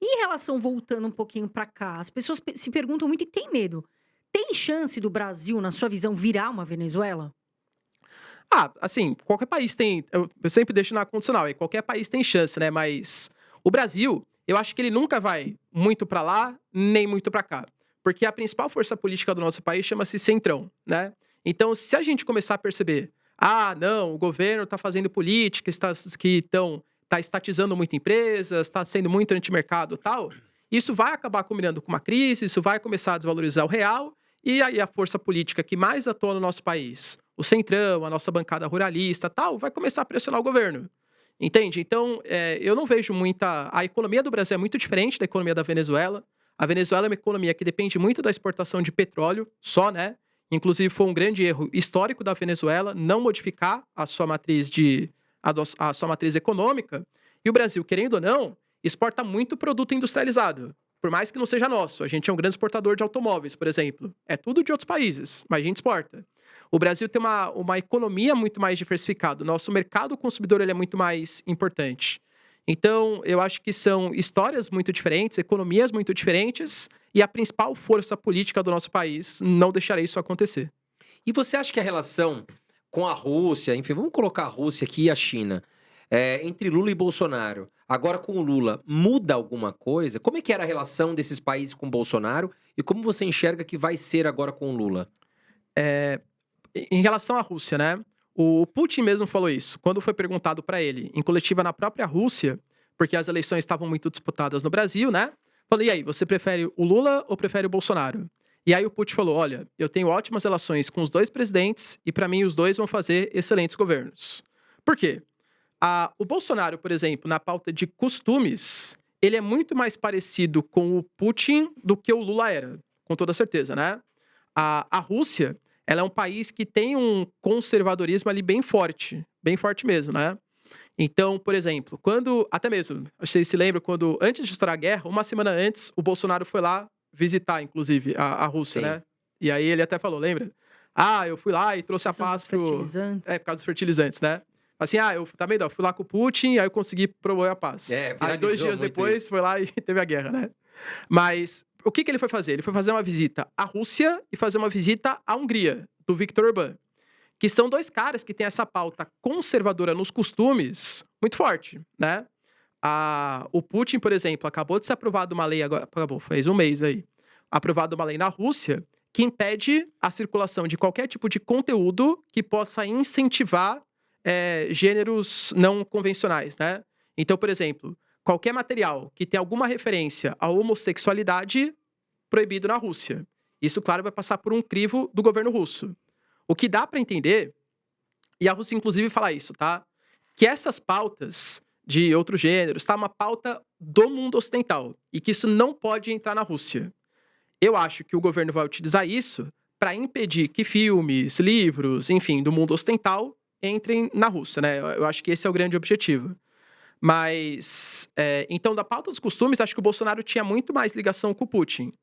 E em relação voltando um pouquinho para cá, as pessoas se perguntam muito e têm medo. Tem chance do Brasil, na sua visão, virar uma Venezuela? Assim, qualquer país tem. Eu sempre deixo na condicional, e qualquer país tem chance, né? Mas o Brasil, eu acho que ele nunca vai muito pra lá, nem muito pra cá. Porque a principal força política do nosso país chama-se Centrão, né? Então, se a gente começar a perceber, não, o governo tá fazendo políticas que estão tá estatizando muito empresas, tá sendo muito antimercado e tal, isso vai acabar combinando com uma crise, isso vai começar a desvalorizar o real, e aí a força política que mais atua no nosso país, o Centrão, a nossa bancada ruralista, tal, vai começar a pressionar o governo. Entende? Então, eu não vejo muita. A economia do Brasil é muito diferente da economia da Venezuela. A Venezuela é uma economia que depende muito da exportação de petróleo, só, né? Inclusive, foi um grande erro histórico da Venezuela não modificar a sua a sua matriz econômica. E o Brasil, querendo ou não, exporta muito produto industrializado. Por mais que não seja nosso. A gente é um grande exportador de automóveis, por exemplo. É tudo de outros países, mas a gente exporta. O Brasil tem uma economia muito mais diversificada. O nosso mercado consumidor ele é muito mais importante. Então, eu acho que são histórias muito diferentes, economias muito diferentes, e a principal força política do nosso país não deixará isso acontecer. E você acha que a relação com a Rússia, enfim, vamos colocar a Rússia aqui e a China, entre Lula e Bolsonaro, agora com o Lula, muda alguma coisa? Como é que era a relação desses países com Bolsonaro e como você enxerga que vai ser agora com o Lula? É, Em relação à Rússia, né? O Putin mesmo falou isso. Quando foi perguntado para ele, em coletiva na própria Rússia, porque as eleições estavam muito disputadas no Brasil, né? Falei, e aí, você prefere o Lula ou prefere o Bolsonaro? E aí o Putin falou, olha, eu tenho ótimas relações com os dois presidentes e para mim os dois vão fazer excelentes governos. Por quê? O Bolsonaro, por exemplo, na pauta de costumes, ele é muito mais parecido com o Putin do que o Lula era, com toda certeza, né? A Rússia, ela é um país que tem um conservadorismo ali bem forte mesmo, né? Então, por exemplo, até mesmo, vocês se lembram, quando, antes de estourar a guerra, uma semana antes, o Bolsonaro foi lá visitar, inclusive, a Rússia, Sim. né? E aí ele até falou, lembra? Eu fui lá e trouxe a São paz dos fertilizantes. por causa dos fertilizantes, né? Assim, tá vendo? Eu fui lá com o Putin, aí eu consegui promover a paz. Aí 2 Viralizou dias muito depois, isso. foi lá e teve a guerra, né? Mas o que ele foi fazer? Ele foi fazer uma visita à Rússia e fazer uma visita à Hungria, do Viktor Orbán. Que são dois caras que têm essa pauta conservadora nos costumes muito forte, né? O Putin, por exemplo, acabou de ser aprovada uma lei agora, acabou, fez um mês aí, aprovada uma lei na Rússia que impede a circulação de qualquer tipo de conteúdo que possa incentivar gêneros não convencionais, né? Então, por exemplo, qualquer material que tenha alguma referência à homossexualidade, proibido na Rússia. Isso, claro, vai passar por um crivo do governo russo. O que dá para entender, e a Rússia inclusive fala isso, tá? Que essas pautas de outros gêneros, tá? Uma pauta do mundo ocidental. E que isso não pode entrar na Rússia. Eu acho que o governo vai utilizar isso para impedir que filmes, livros, enfim, do mundo ocidental entrem na Rússia, né? Eu acho que esse é o grande objetivo. Mas, então, da pauta dos costumes, acho que o Bolsonaro tinha muito mais ligação com o Putin.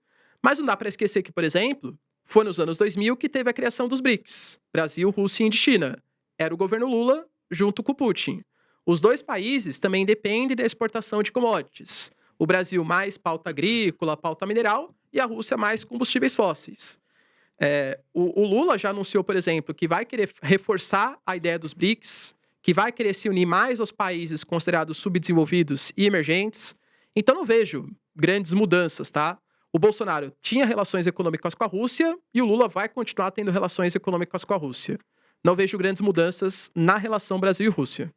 Mas não dá para esquecer que, por exemplo, foi nos anos 2000 que teve a criação dos BRICS, Brasil, Rússia e China. Era o governo Lula junto com o Putin. Os dois países também dependem da exportação de commodities. O Brasil mais pauta agrícola, pauta mineral, e a Rússia mais combustíveis fósseis. O Lula já anunciou, por exemplo, que vai querer reforçar a ideia dos BRICS, que vai querer se unir mais aos países considerados subdesenvolvidos e emergentes. Então não vejo grandes mudanças, tá? O Bolsonaro tinha relações econômicas com a Rússia e o Lula vai continuar tendo relações econômicas com a Rússia. Não vejo grandes mudanças na relação Brasil e Rússia.